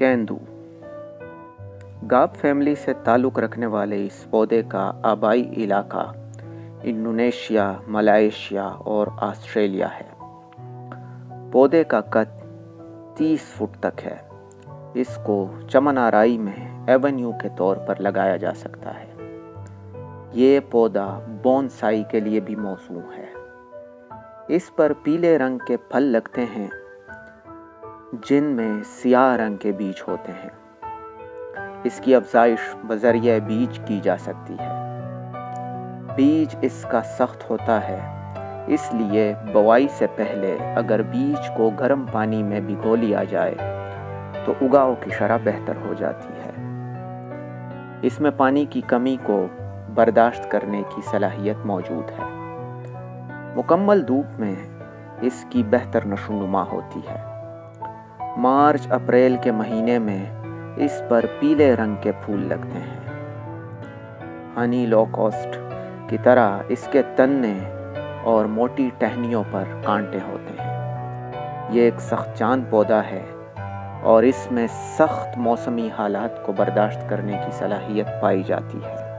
केंदू गाब फैमिली से ताल्लुक़ रखने वाले इस पौधे का आबाई इलाका इंडोनेशिया, मलेशिया और ऑस्ट्रेलिया है। पौधे का कद 30 फुट तक है। इसको चमन आराई में एवेन्यू के तौर पर लगाया जा सकता है। ये पौधा बोनसाई के लिए भी मौसूम है। इस पर पीले रंग के फल लगते हैं जिनमें सियाह रंग के बीज होते हैं। इसकी अफ़ज़ाइश बज़रिए बीज की जा सकती है। बीज इसका सख्त होता है, इसलिए बुआई से पहले अगर बीज को गर्म पानी में भिगो लिया जाए तो उगाव की शरह बेहतर हो जाती है। इसमें पानी की कमी को बर्दाश्त करने की सलाहियत मौजूद है। मुकम्मल धूप में इसकी बेहतर नशोनुमा होती है। मार्च अप्रैल के महीने में इस पर पीले रंग के फूल लगते हैं। हनी लॉकस्ट की तरह इसके तने और मोटी टहनियों पर कांटे होते हैं। ये एक सख्त चांद पौधा है और इसमें सख्त मौसमी हालात को बर्दाश्त करने की सलाहियत पाई जाती है।